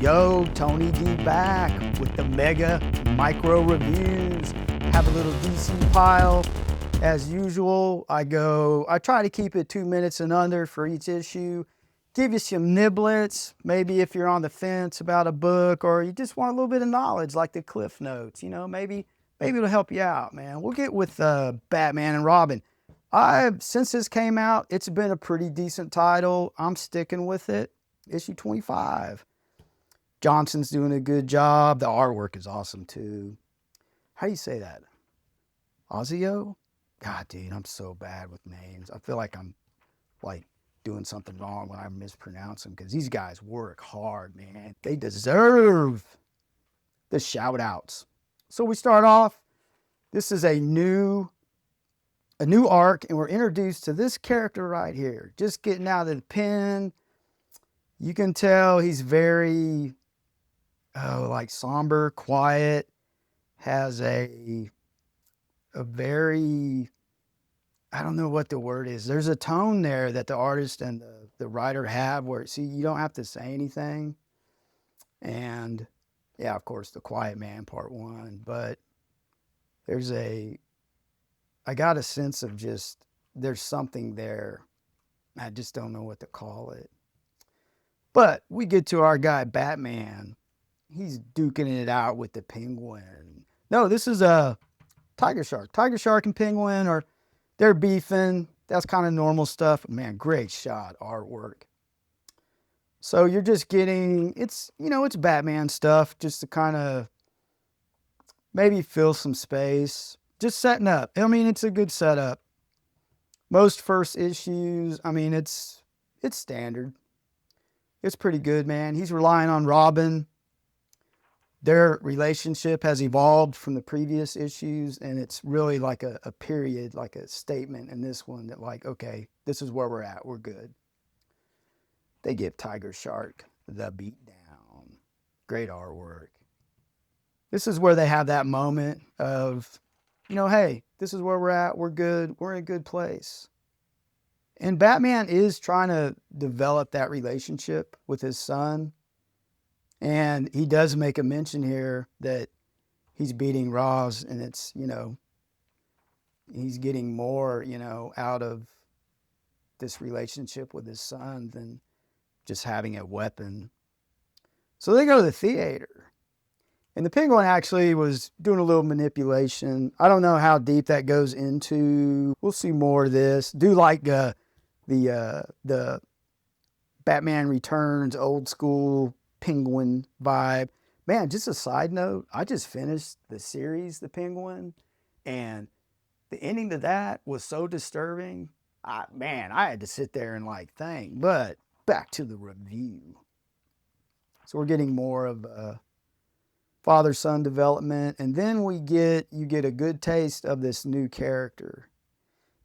Yo, Tony D back with the mega micro reviews. Have a little DC pile. As usual, I try to keep it 2 minutes and under for each issue. Give you some niblets, maybe if you're on the fence about a book or you just want a little bit of knowledge like the Cliff Notes, maybe it'll help you out, man. We'll get with Batman and Robin. Since this came out, it's been a pretty decent title. I'm sticking with it. Issue 25. Johnson's doing a good job. The artwork is awesome too. How do you say that? Ozio? God, dude, I'm so bad with names. I feel like I'm doing something wrong when I mispronounce them because these guys work hard, man. They deserve the shout outs. So we start off. This is a new arc, and we're introduced to this character right here. Just getting out of the pen. You can tell he's very somber, quiet, has a very, I don't know what the word is. There's a tone there that the artist and the writer have where, see, you don't have to say anything. And yeah, of course, the Quiet Man part 1, but I got a sense of just, there's something there. I just don't know what to call it. But we get to our guy, Batman. He's duking it out with the Penguin. No, this is a Tiger Shark. Tiger Shark and Penguin they're beefing. That's kind of normal stuff. Man, great shot, artwork. So you're just getting, it's Batman stuff just to kind of maybe fill some space. Just setting up. I mean, it's a good setup. Most first issues, I mean, it's standard. It's pretty good, man. He's relying on Robin. Their relationship has evolved from the previous issues, and it's really like a period, like a statement in this one that okay, this is where we're at. We're good. They give Tiger Shark the beatdown. Great artwork. This is where they have that moment of, hey, this is where we're at. We're good. We're in a good place. And Batman is trying to develop that relationship with his son. And he does make a mention here that he's beating Roz, and it's, he's getting more, out of this relationship with his son than just having a weapon. So they go to the theater. And the Penguin actually was doing a little manipulation. I don't know how deep that goes into. We'll see more of this. Do like the Batman Returns old school Penguin vibe. Man, just a side note, I just finished the series, The Penguin, and the ending to that was so disturbing. I had to sit there and think. But back to the review. So we're getting more of father-son development, and then you get a good taste of this new character.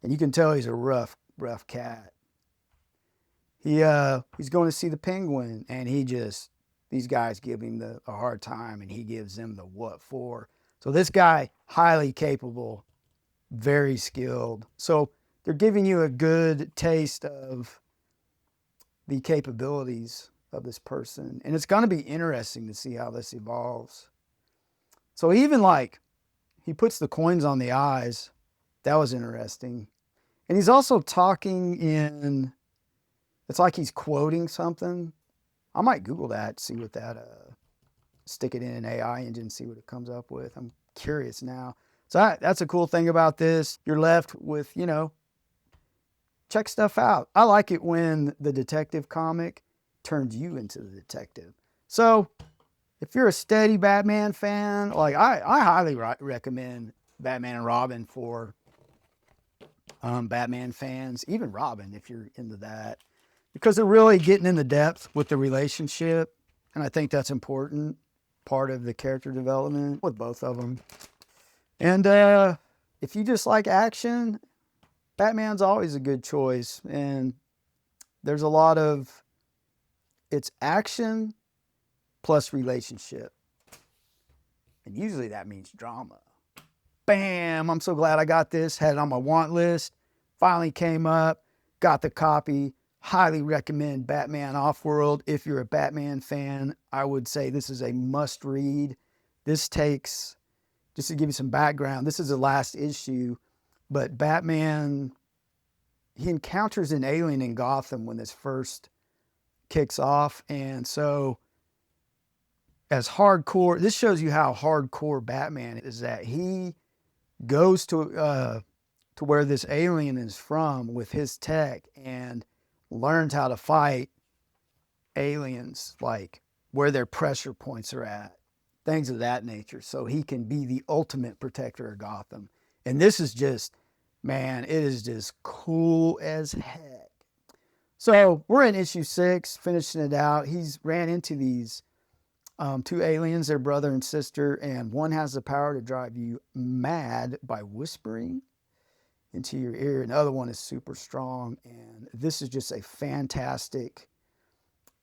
And you can tell he's a rough cat. He's going to see the Penguin, and these guys give him a hard time, and he gives them the what for. So this guy, highly capable, very skilled. So they're giving you a good taste of the capabilities of this person. And it's going to be interesting to see how this evolves. So even he puts the coins on the eyes. That was interesting. And he's also talking it's like he's quoting something. I might Google that, see what stick it in an AI engine, see what it comes up with. I'm curious now. So that's a cool thing about this. You're left with, check stuff out. I like it when the detective comic turns you into the detective. So if you're a steady Batman fan, I highly recommend Batman and Robin for Batman fans, even Robin if you're into that. Because they're really getting in the depth with the relationship. And I think that's important part of the character development with both of them. And if you just like action, Batman's always a good choice. And there's a lot of, it's action plus relationship. And usually that means drama. Bam! I'm so glad I got this. Had it on my want list. Finally came up. Got the copy. Highly recommend Batman Offworld. If you're a Batman fan, I would say this is a must read. This takes, just to give you some background, this is the last issue, but Batman, he encounters an alien in Gotham when this first kicks off. And so as hardcore, this shows you how hardcore Batman is, that he goes to where this alien is from with his tech and learns how to fight aliens, like where their pressure points are at, things of that nature, so he can be the ultimate protector of Gotham. And this is just, man, it is just cool as heck. So we're in issue 6, finishing it out. He's ran into these two aliens, their brother and sister, and one has the power to drive you mad by whispering into your ear, and the other one is super strong. And this is just a fantastic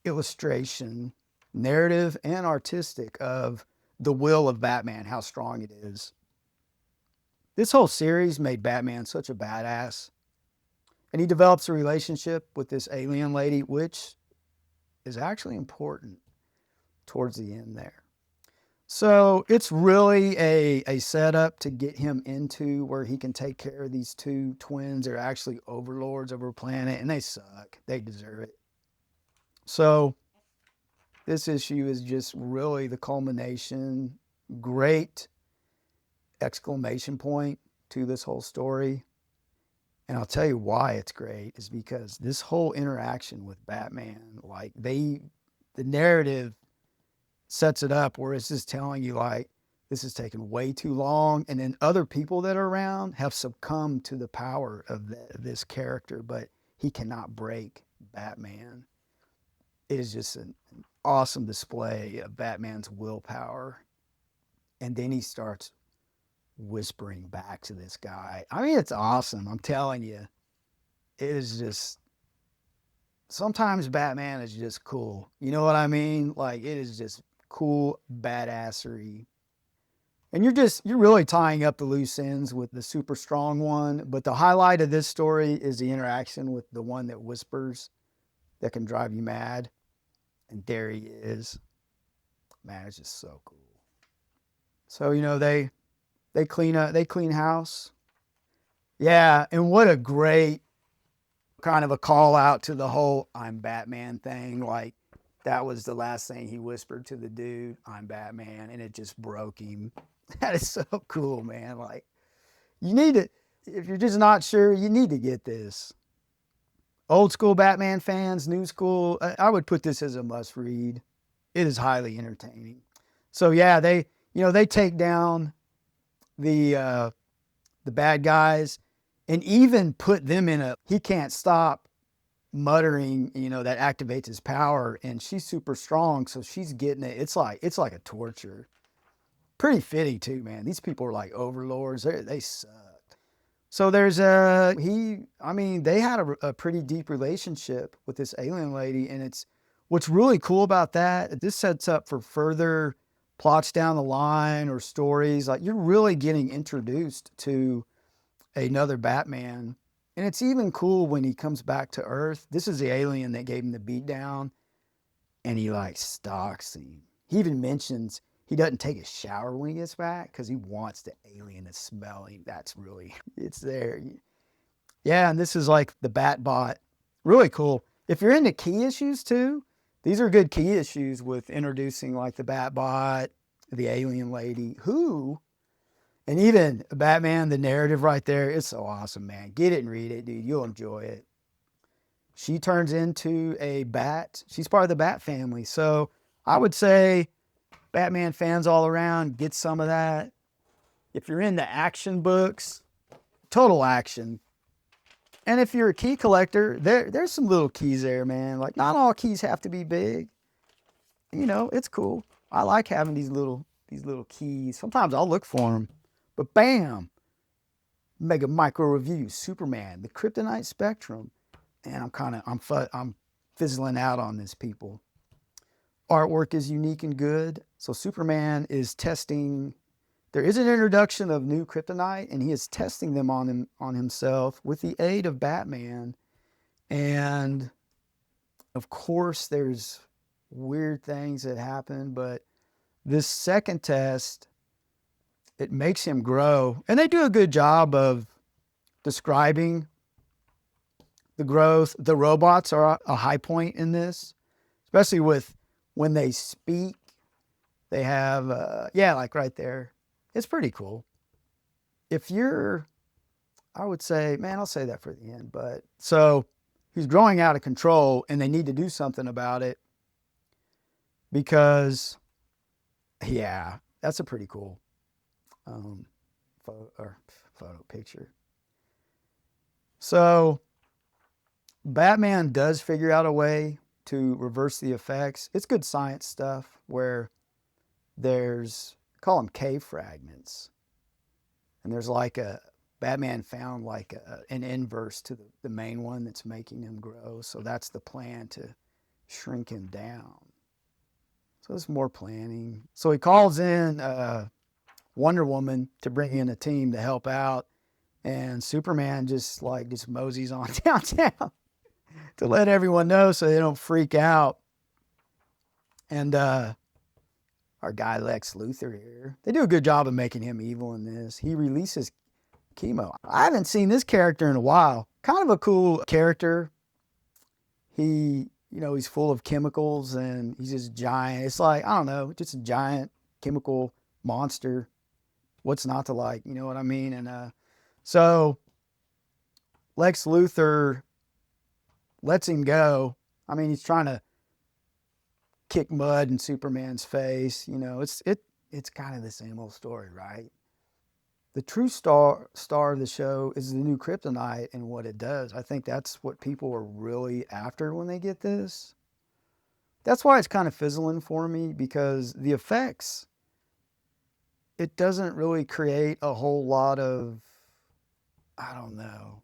illustration, narrative and artistic, of the will of Batman, how strong it is. This whole series made Batman such a badass. And he develops a relationship with this alien lady, which is actually important towards the end there. So it's really a setup to get him into where he can take care of these two twins. They're actually overlords over a planet, and they suck. They deserve it. So this issue is just really the culmination. Great exclamation point to this whole story. And I'll tell you why it's great is because this whole interaction with Batman, like the narrative sets it up where it's just telling you, like, this is taking way too long. And then other people that are around have succumbed to the power of this character, but he cannot break Batman. It is just an awesome display of Batman's willpower. And then he starts whispering back to this guy. I mean, it's awesome. I'm telling you, it is just, sometimes Batman is just cool. You know what I mean? Like, it is just cool badassery. And you're really tying up the loose ends with the super strong one. But the highlight of this story is the interaction with the one that whispers, that can drive you mad. And there he is. Man, it's just so cool. So, you know, they clean house. Yeah, and what a great kind of a call out to the whole I'm Batman thing. Like, that was the last thing he whispered to the dude, I'm Batman, and it just broke him. That is so cool, man. Like, you need to, if you're just not sure, you need to get this. Old school Batman fans, new school, I would put this as a must read. It is highly entertaining. So yeah, they take down the bad guys and even put them in he can't stop muttering, that activates his power, and she's super strong, so she's getting it. It's like a torture. Pretty fitting too, man. These people are like overlords. They sucked. So there's they had a pretty deep relationship with this alien lady, and what's really cool about that, this sets up for further plots down the line or stories. Like, you're really getting introduced to another Batman. And it's even cool when he comes back to Earth. This is the alien that gave him the beatdown, and he like stalks him. He even mentions he doesn't take a shower when he gets back because he wants the alien to smell him. That's really, it's there. Yeah, and this is like the Batbot. Really cool. If you're into key issues too, these are good key issues with introducing like the Batbot, the alien lady, and even Batman, the narrative right there. It's so awesome, man. Get it and read it, dude. You'll enjoy it. She turns into a bat. She's part of the Bat family. So I would say Batman fans all around, get some of that. If you're into action books, total action. And if you're a key collector, there's some little keys there, man. Like, not all keys have to be big. It's cool. I like having these little keys. Sometimes I'll look for them. But bam, mega micro review, Superman, the Kryptonite Spectrum. And I'm fizzling out on this, people. Artwork is unique and good. So Superman is testing. There is an introduction of new kryptonite, and he is testing them on himself with the aid of Batman. And Of course, there's weird things that happen, but this second test, it makes him grow. And they do a good job of describing the growth. The robots are a high point in this, especially with when they speak. They have, yeah, like right there. It's pretty cool. If you're, I would say, man, I'll say that for the end. But so he's growing out of control and they need to do something about it because, yeah, that's a pretty cool photo picture. So Batman does figure out a way to reverse the effects. It's good science stuff where there's, call them cave fragments. And there's like Batman found like an inverse to the main one that's making him grow. So that's the plan, to shrink him down. So there's more planning. So he calls in Wonder Woman to bring in a team to help out. And Superman just moseys on downtown to let everyone know so they don't freak out. And our guy Lex Luthor here, they do a good job of making him evil in this. He releases Chemo. I haven't seen this character in a while. Kind of a cool character. He's full of chemicals and he's just giant. It's like, I don't know, just a giant chemical monster. What's not to like, you know what I mean? And so Lex Luthor lets him go. I mean, he's trying to kick mud in Superman's face. It's kind of the same old story, right? The true star of the show is the new kryptonite and what it does. I think that's what people are really after when they get this. That's why it's kind of fizzling for me, because the effects, it doesn't really create a whole lot of, I don't know,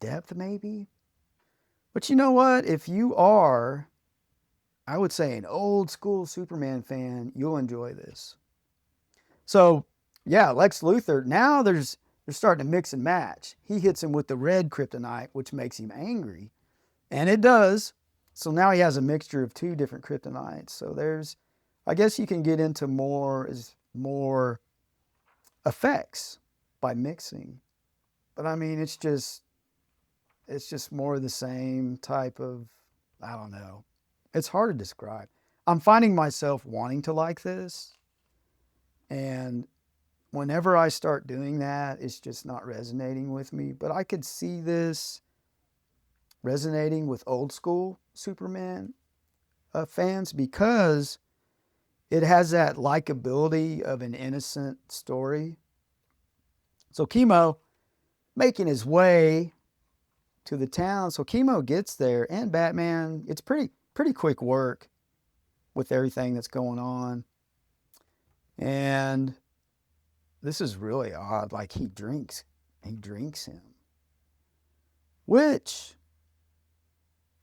depth maybe. But you know what? If you are, I would say, an old school Superman fan, you'll enjoy this. So yeah, Lex Luthor, now they're starting to mix and match. He hits him with the red kryptonite, which makes him angry. And it does. So now he has a mixture of two different kryptonites. So I guess you can get into more effects by mixing. But I mean, it's just more of the same type of, I don't know. It's hard to describe. I'm finding myself wanting to like this. And whenever I start doing that, it's just not resonating with me. But I could see this resonating with old school Superman fans, because it has that likability of an innocent story. So Chemo making his way to the town. So Chemo gets there, and Batman, it's pretty quick work with everything that's going on. And this is really odd. Like he drinks him, which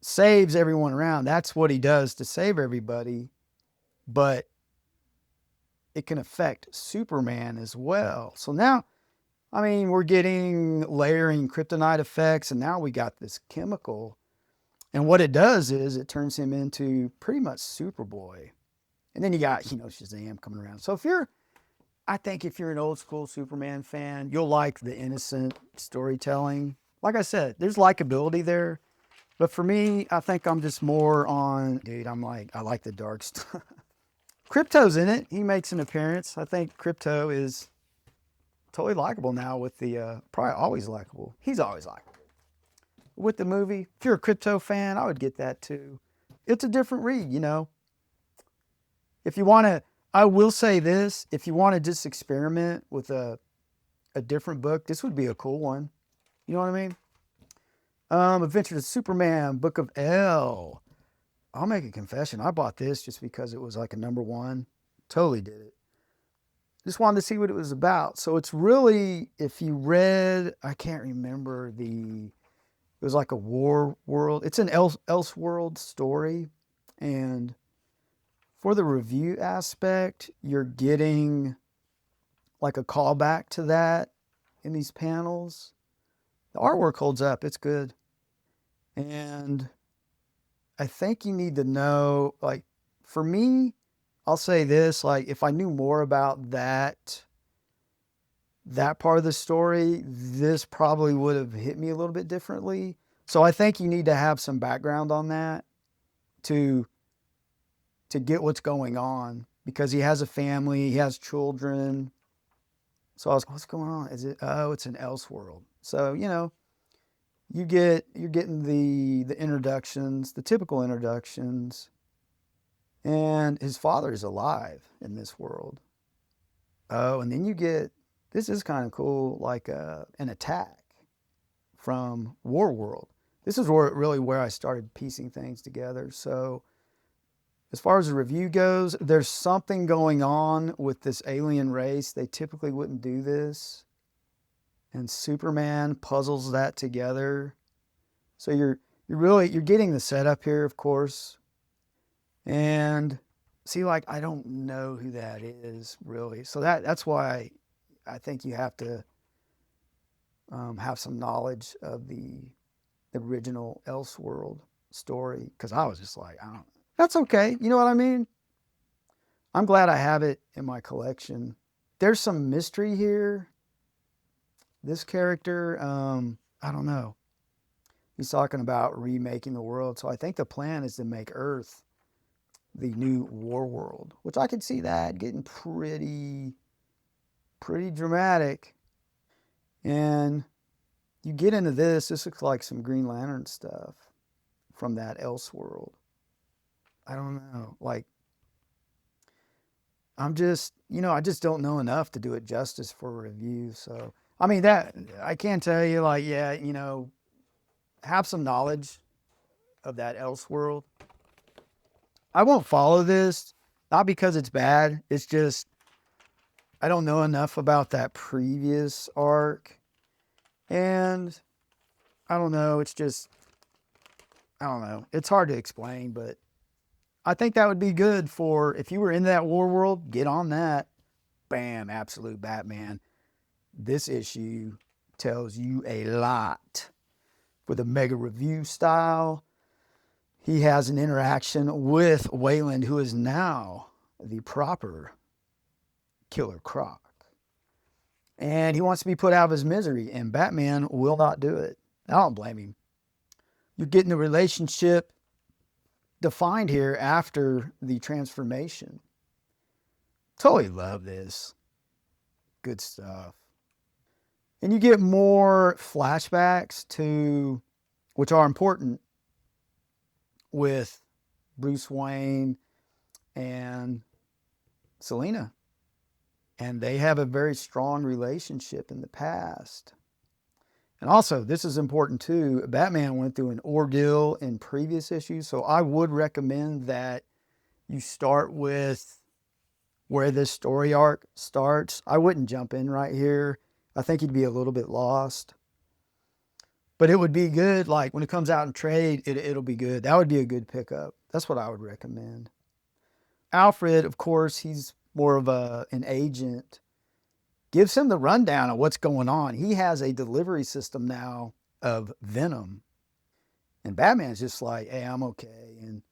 saves everyone around. That's what he does to save everybody. But it can affect Superman as well. So now, I mean, we're getting layering kryptonite effects, and now we got this chemical. And what it does is it turns him into pretty much Superboy. And then you got, Shazam coming around. So I think if you're an old school Superman fan, you'll like the innocent storytelling. Like I said, there's likability there. But for me, I think I'm just more on, dude, I like the dark stuff. Krypto's in it. He makes an appearance. I think Krypto is totally likable now with the, probably always likable. He's always likable. With the movie, if you're a Krypto fan, I would get that too. It's a different read, If you want to, I will say this, if you want to just experiment with a different book, this would be a cool one. You know what I mean? Adventures of Superman, Book of L. I'll make a confession. I bought this just because it was like a #1. Totally did it. Just wanted to see what it was about. So it's really, if you read, I can't remember it was like a war world. It's an Elseworld story. And for the review aspect, you're getting like a callback to that in these panels. The artwork holds up. It's good. And I think you need to know, like, for me, I'll say this, like, if I knew more about that part of the story, this probably would have hit me a little bit differently. So I think you need to have some background on that to get what's going on, because he has a family, he has children. So I was, what's going on? Is it, oh, it's an Elseworld. So, you're getting the introductions, the typical introductions, and his father is alive in this world. Oh, and then you get, this is kind of cool, like an attack from Warworld. This is where I started piecing things together. So as far as the review goes, there's something going on with this alien race. They typically wouldn't do this. And Superman puzzles that together. So you're getting the setup here, of course. And see, like, I don't know who that is really. So that's why I think you have to have some knowledge of the original Elseworld story, because I was just like, I don't. That's okay. You know what I mean? I'm glad I have it in my collection. There's some mystery here. This character, I don't know. He's talking about remaking the world. So I think the plan is to make Earth the new war world, which I could see that getting pretty dramatic. And you get into this looks like some Green Lantern stuff from that Elseworld. I don't know. Like, I just don't know enough to do it justice for a review. So, I mean, that I can tell you, like, yeah, have some knowledge of that Elseworld. I won't follow this, not because it's bad. It's just, I don't know enough about that previous arc. And I don't know. It's just, I don't know. It's hard to explain, but I think that would be good for, if you were in that war world, get on that. Bam, absolute Batman. This issue tells you a lot. With a mega review style, he has an interaction with Wayland, who is now the proper Killer Croc. And he wants to be put out of his misery, and Batman will not do it. I don't blame him. You're getting the relationship defined here after the transformation. Totally love this. Good stuff. And you get more flashbacks to, which are important, with Bruce Wayne and Selina. And they have a very strong relationship in the past. And also, this is important too, Batman went through an ordeal in previous issues, so I would recommend that you start with where this story arc starts. I wouldn't jump in right here. I think you'd be a little bit lost. But it would be good, like, when it comes out in trade, it'll be good. That would be a good pickup. That's what I would recommend. Alfred, of course, he's more of an agent. Gives him the rundown of what's going on. He has a delivery system now of venom. And Batman's just like, hey, I'm okay. And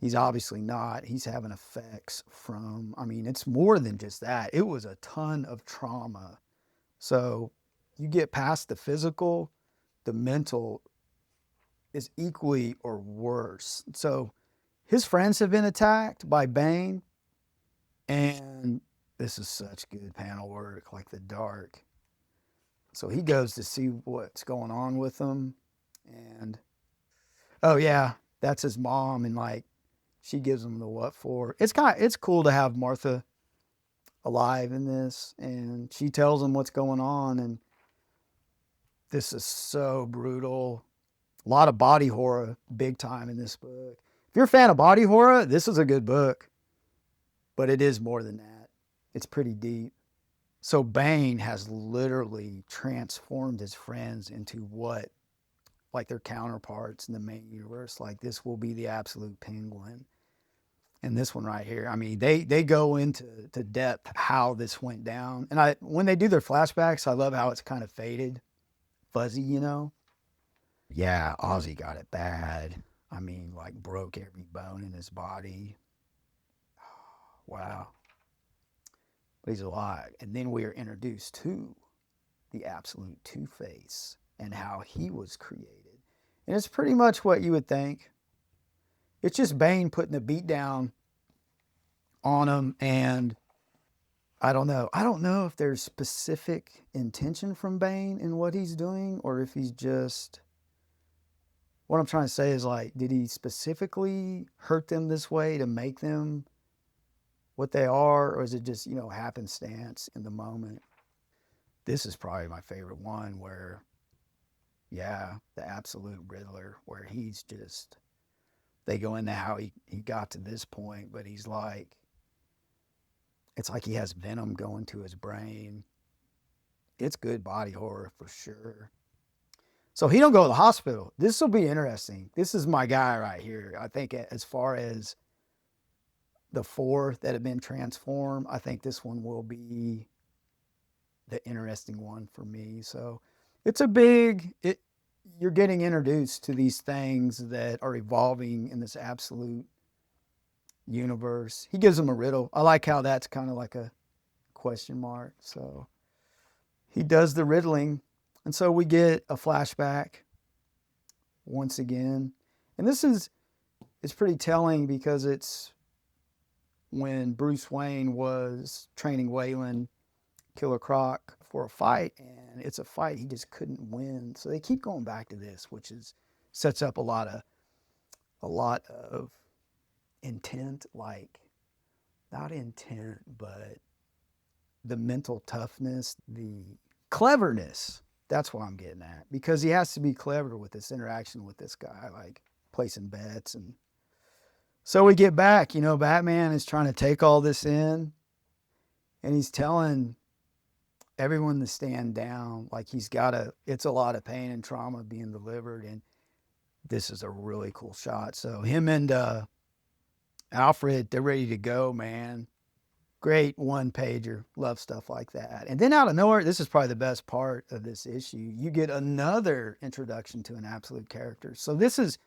he's obviously not. He's having effects from, I mean, it's more than just that. It was a ton of trauma. So you get past the physical, the mental is equally or worse. So his friends have been attacked by Bane. And this is such good panel work, like the dark. So he goes to see what's going on with them. And, oh yeah, that's his mom. And like, she gives him the what for. It's cool to have Martha alive in this. And she tells him what's going on. And this is so brutal. A lot of body horror, big time in this book. If you're a fan of body horror, this is a good book. But it is more than that. It's pretty deep. So Bane has literally transformed his friends into what? Like their counterparts in the main universe. Like, this will be the absolute Penguin. And this one right here, I mean, they go into depth how this went down. And when they do their flashbacks, I love how it's kind of faded, fuzzy, Yeah, Ozzy got it bad. I mean, like broke every bone in his body. Wow. But he's alive. And then we are introduced to the absolute Two-Face and how he was created. And it's pretty much what you would think. It's just Bane putting the beat down on him, and I don't know. I don't know if there's specific intention from Bane in what he's doing, or if he's just, what I'm trying to say is, like, did he specifically hurt them this way to make them what they are, or is it just, happenstance in the moment? This is probably my favorite one where, yeah, the absolute Riddler, where he's just, they go into how he got to this point, but he's like, it's like he has venom going to his brain. It's good body horror for sure. So he don't go to the hospital. This will be interesting. This is my guy right here. I think as far as the four that have been transformed, I think this one will be the interesting one for me. So it's you're getting introduced to these things that are evolving in this absolute universe. He gives them a riddle. I like how that's kind of like a question mark. So he does the riddling. And so we get a flashback once again. And it's pretty telling because it's when Bruce Wayne was training Waylon, Killer Croc, for a fight. And it's a fight he just couldn't win. So they keep going back to this, which sets up a lot of intent, like not intent, but the mental toughness, the cleverness. That's what I'm getting at, because he has to be clever with this interaction with this guy, like placing bets. And so we get back, Batman is trying to take all this in, and he's telling everyone to stand down. Like it's a lot of pain and trauma being delivered. And this is a really cool shot. So him and Alfred, they're ready to go, man. Great one pager. Love stuff like that. And then out of nowhere, this is probably the best part of this issue. You get another introduction to an absolute character. So this is,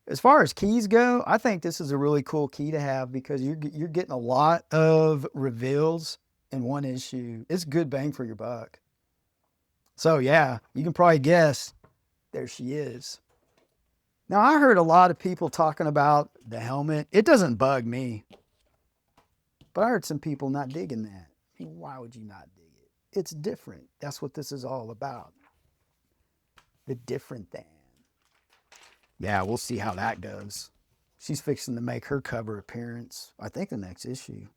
as far as keys go, I think this is a really cool key to have, because you're getting a lot of reveals in one issue. It's good bang for your buck. So yeah, you can probably guess, there she is. Now, I heard a lot of people talking about the helmet. It doesn't bug me. But I heard some people not digging that. I mean, why would you not dig it? It's different. That's what this is all about. The different than. Yeah, we'll see how that goes. She's fixing to make her cover appearance, I think the next issue,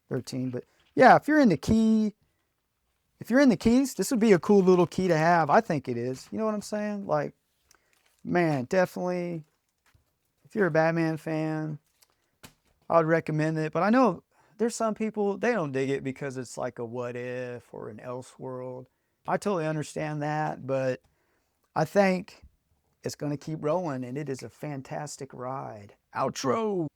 13. But yeah, if you're in the keys, this would be a cool little key to have. I think it is. You know what I'm saying? Like, man, definitely, if you're a Batman fan, I would recommend it. But I know there's some people, they don't dig it because it's like a what if or an Elseworld. I totally understand that, but I think it's going to keep rolling, and it is a fantastic ride. Outro.